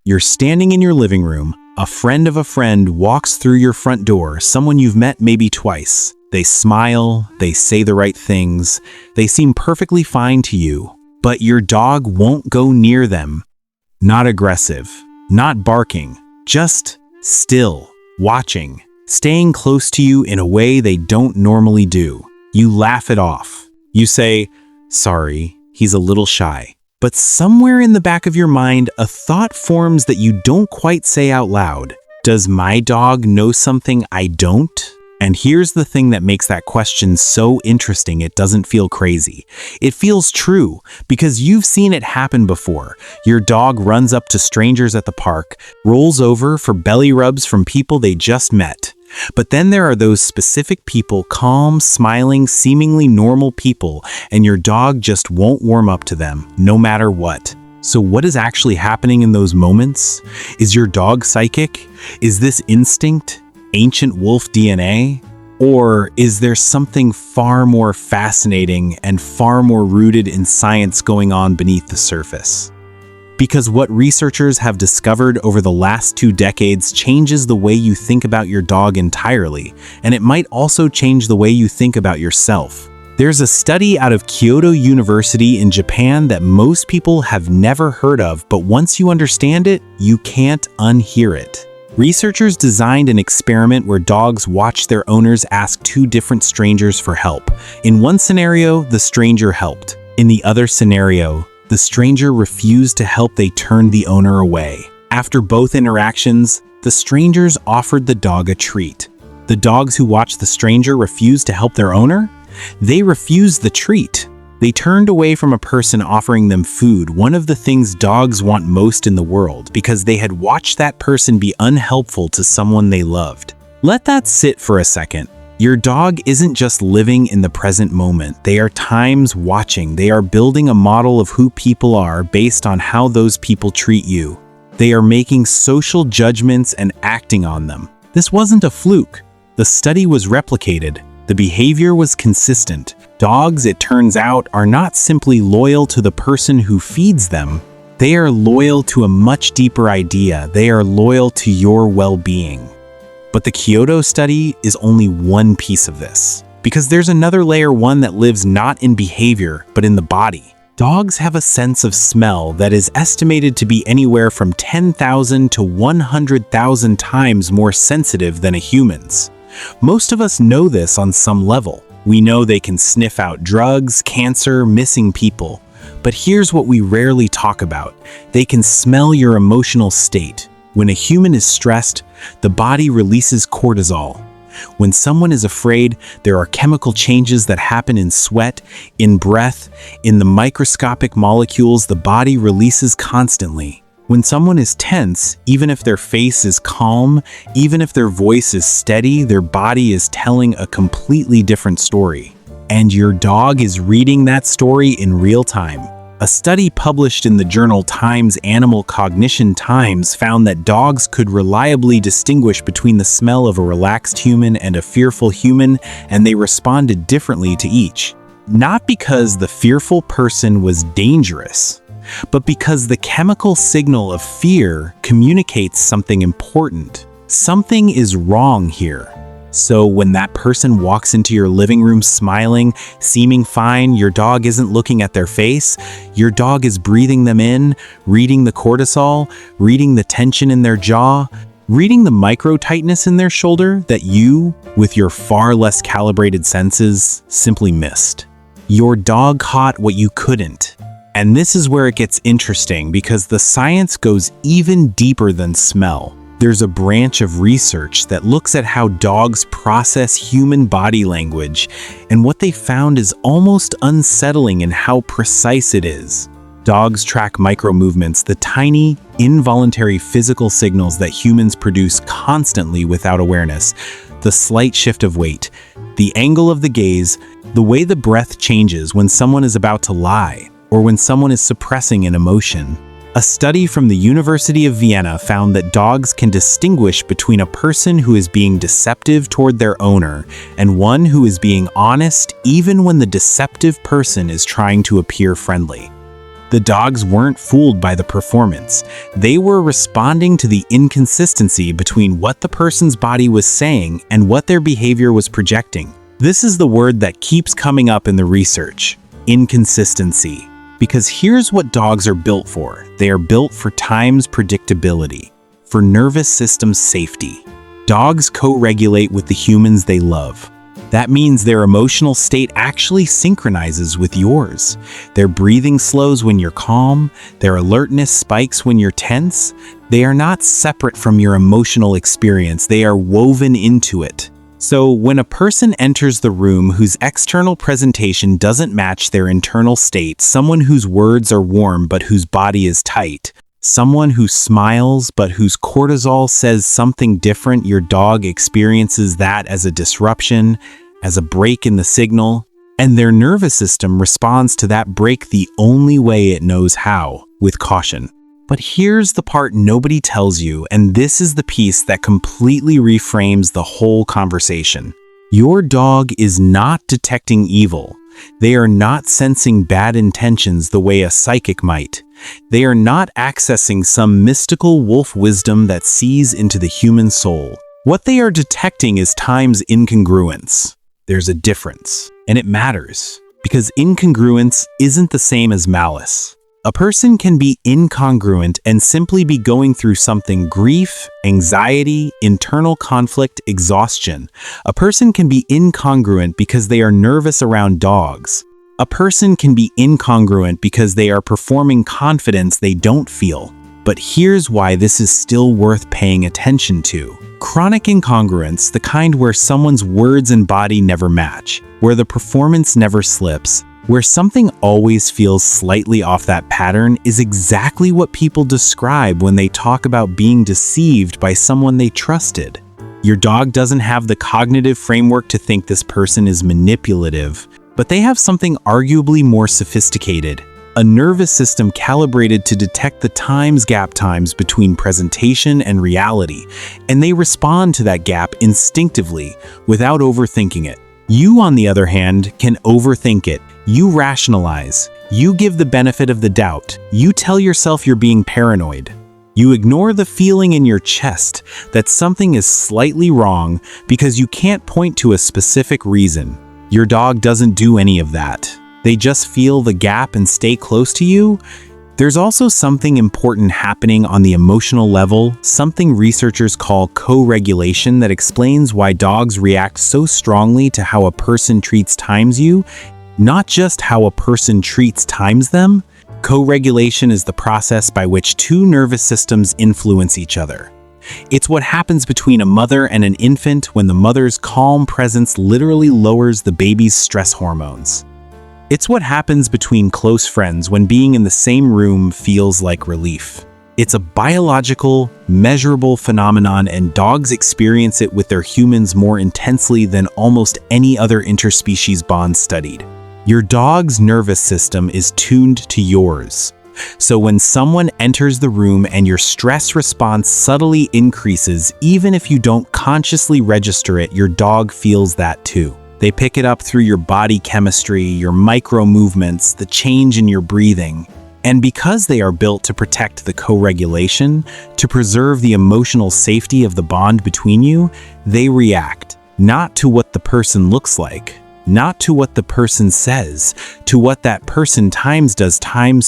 You're standing in your living room. A friend of a friend walks through your front door, someone you've met maybe twice. They smile, they say the right things, they seem perfectly fine to you, but your dog won't go near them. Not aggressive, not barking, just still, watching, staying close to you in a way they don't normally do. You laugh it off. You say, "Sorry, he's a little shy." But somewhere in the back of your mind, a thought forms that you don't quite say out loud. Does my dog know something I don't? And here's the thing that makes that question so interesting, it doesn't feel crazy. It feels true, because you've seen it happen before. Your dog runs up to strangers at the park, rolls over for belly rubs from people they just met. But then there are those specific people, calm, smiling, seemingly normal people, and your dog just won't warm up to them, no matter what. So what is actually happening in those moments? Is your dog psychic? Is this instinct? Ancient wolf DNA? Or is there something far more fascinating and far more rooted in science going on beneath the surface? Because what researchers have discovered over the last 2 decades changes the way you think about your dog entirely, and it might also change the way you think about yourself. There's a study out of Kyoto University in Japan that most people have never heard of, but once you understand it, you can't unhear it. Researchers designed an experiment where dogs watched their owners ask 2 different strangers for help. In one scenario, the stranger helped. In the other scenario, the stranger refused to help. They turned the owner away. After both interactions, the strangers offered the dog a treat. The dogs who watched the stranger refuse to help their owner? They refused the treat. They turned away from a person offering them food, one of the things dogs want most in the world, because they had watched that person be unhelpful to someone they loved. Let that sit for a second. Your dog isn't just living in the present moment. They are times watching. They are building a model of who people are based on how those people treat you. They are making social judgments and acting on them. This wasn't a fluke. The study was replicated. The behavior was consistent. Dogs, it turns out, are not simply loyal to the person who feeds them. They are loyal to a much deeper idea. They are loyal to your well-being. But the Kyoto study is only one piece of this, because there's another layer, one that lives not in behavior, but in the body. Dogs have a sense of smell that is estimated to be anywhere from 10,000 to 100,000 times more sensitive than a human's. Most of us know this on some level. We know they can sniff out drugs, cancer, missing people. But here's what we rarely talk about. They can smell your emotional state. When a human is stressed, the body releases cortisol. When someone is afraid, there are chemical changes that happen in sweat, in breath, in the microscopic molecules the body releases constantly. When someone is tense, even if their face is calm, even if their voice is steady, their body is telling a completely different story. And your dog is reading that story in real time. A study published in the journal Times Animal Cognition Times found that dogs could reliably distinguish between the smell of a relaxed human and a fearful human, and they responded differently to each. Not because the fearful person was dangerous, but because the chemical signal of fear communicates something important. Something is wrong here. So when that person walks into your living room smiling, seeming fine, your dog isn't looking at their face. Your dog is breathing them in, reading the cortisol, reading the tension in their jaw, reading the micro-tightness in their shoulder that you, with your far less calibrated senses, simply missed. Your dog caught what you couldn't. And this is where it gets interesting, because the science goes even deeper than smell. There's a branch of research that looks at how dogs process human body language, and what they found is almost unsettling in how precise it is. Dogs track micro-movements, the tiny, involuntary physical signals that humans produce constantly without awareness. The slight shift of weight, the angle of the gaze, the way the breath changes when someone is about to lie, or when someone is suppressing an emotion. A study from the University of Vienna found that dogs can distinguish between a person who is being deceptive toward their owner and one who is being honest even when the deceptive person is trying to appear friendly. The dogs weren't fooled by the performance. They were responding to the inconsistency between what the person's body was saying and what their behavior was projecting. This is the word that keeps coming up in the research: inconsistency. Because here's what dogs are built for. They are built for time's predictability, for nervous system safety. Dogs co-regulate with the humans they love. That means their emotional state actually synchronizes with yours. Their breathing slows when you're calm. Their alertness spikes when you're tense. They are not separate from your emotional experience. They are woven into it. So when a person enters the room whose external presentation doesn't match their internal state, someone whose words are warm but whose body is tight, someone who smiles but whose cortisol says something different, your dog experiences that as a disruption, as a break in the signal, and their nervous system responds to that break the only way it knows how, with caution. But here's the part nobody tells you, and this is the piece that completely reframes the whole conversation. Your dog is not detecting evil. They are not sensing bad intentions the way a psychic might. They are not accessing some mystical wolf wisdom that sees into the human soul. What they are detecting is time's incongruence. There's a difference, and it matters, because incongruence isn't the same as malice. A person can be incongruent and simply be going through something: grief, anxiety, internal conflict, exhaustion. A person can be incongruent because they are nervous around dogs. A person can be incongruent because they are performing confidence they don't feel. But here's why this is still worth paying attention to. Chronic incongruence, the kind where someone's words and body never match, where the performance never slips, where something always feels slightly off that pattern, is exactly what people describe when they talk about being deceived by someone they trusted. Your dog doesn't have the cognitive framework to think this person is manipulative, but they have something arguably more sophisticated: a nervous system calibrated to detect the gap times between presentation and reality, and they respond to that gap instinctively without overthinking it. You, on the other hand, can overthink it. You rationalize. You give the benefit of the doubt. You tell yourself you're being paranoid. You ignore the feeling in your chest that something is slightly wrong because you can't point to a specific reason. Your dog doesn't do any of that. They just feel the gap and stay close to you. There's also something important happening on the emotional level, something researchers call co-regulation, that explains why dogs react so strongly to how a person treats you, not just how a person treats them. Co-regulation is the process by which two nervous systems influence each other. It's what happens between a mother and an infant when the mother's calm presence literally lowers the baby's stress hormones. It's what happens between close friends when being in the same room feels like relief. It's a biological, measurable phenomenon, and dogs experience it with their humans more intensely than almost any other interspecies bond studied. Your dog's nervous system is tuned to yours. So when someone enters the room and your stress response subtly increases, even if you don't consciously register it, your dog feels that too. They pick it up through your body chemistry, your micro movements, the change in your breathing. And because they are built to protect the co-regulation, to preserve the emotional safety of the bond between you, they react, not to what the person looks like, not to what the person says, to what that person does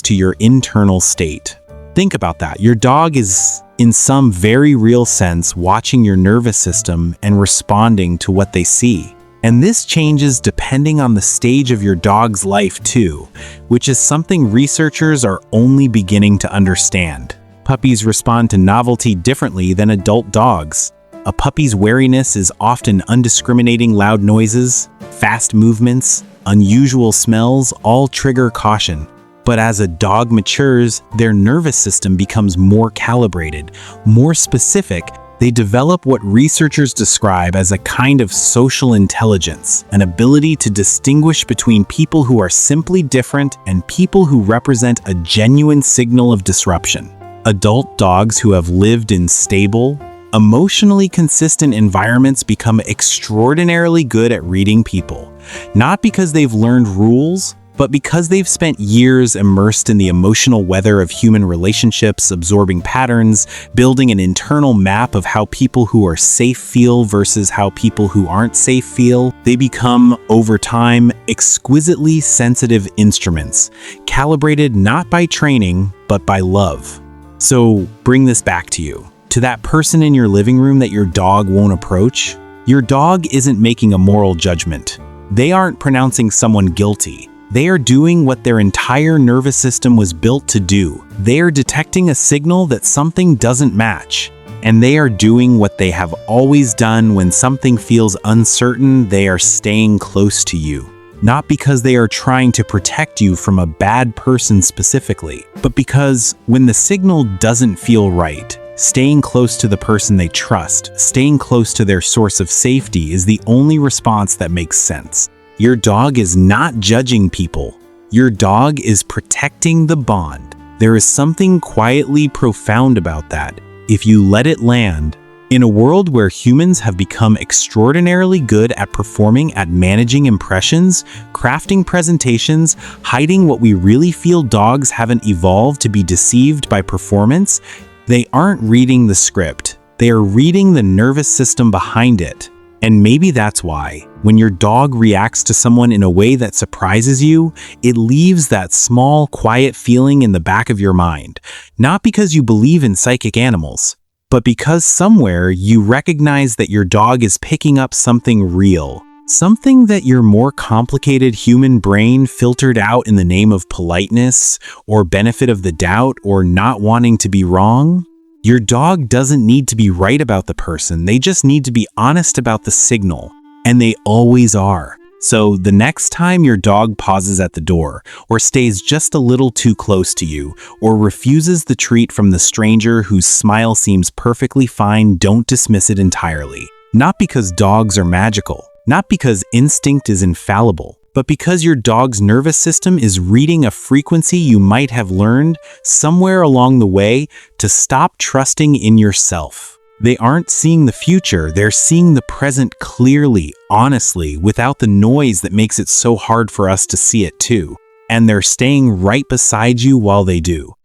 to your internal state. Think about that. Your dog is, in some very real sense, watching your nervous system and responding to what they see. And this changes depending on the stage of your dog's life too, which is something researchers are only beginning to understand. Puppies respond to novelty differently than adult dogs. A puppy's wariness is often undiscriminating loud noises, fast movements, unusual smells, all trigger caution. But as a dog matures, their nervous system becomes more calibrated, more specific. They develop what researchers describe as a kind of social intelligence, an ability to distinguish between people who are simply different and people who represent a genuine signal of disruption. Adult dogs who have lived in stable, emotionally consistent environments become extraordinarily good at reading people, not because they've learned rules, but because they've spent years immersed in the emotional weather of human relationships, absorbing patterns, building an internal map of how people who are safe feel versus how people who aren't safe feel, they become, over time, exquisitely sensitive instruments, calibrated not by training, but by love. So bring this back to you. To that person in your living room that your dog won't approach, your dog isn't making a moral judgment. They aren't pronouncing someone guilty. They are doing what their entire nervous system was built to do. They are detecting a signal that something doesn't match. And they are doing what they have always done when something feels uncertain. They are staying close to you. Not because they are trying to protect you from a bad person specifically, but because when the signal doesn't feel right, staying close to the person they trust, staying close to their source of safety is the only response that makes sense. Your dog is not judging people. Your dog is protecting the bond. There is something quietly profound about that, if you let it land. In a world where humans have become extraordinarily good at performing at managing impressions, crafting presentations, hiding what we really feel, dogs haven't evolved to be deceived by performance. They aren't reading the script. They are reading the nervous system behind it. And maybe that's why, when your dog reacts to someone in a way that surprises you, it leaves that small, quiet feeling in the back of your mind. Not because you believe in psychic animals, but because somewhere you recognize that your dog is picking up something real. Something that your more complicated human brain filtered out in the name of politeness, or benefit of the doubt, or not wanting to be wrong. Your dog doesn't need to be right about the person, they just need to be honest about the signal. And they always are. So the next time your dog pauses at the door, or stays just a little too close to you, or refuses the treat from the stranger whose smile seems perfectly fine, don't dismiss it entirely. Not because dogs are magical, not because instinct is infallible, but because your dog's nervous system is reading a frequency you might have learned somewhere along the way to stop trusting in yourself. They aren't seeing the future, they're seeing the present clearly, honestly, without the noise that makes it so hard for us to see it too. And they're staying right beside you while they do.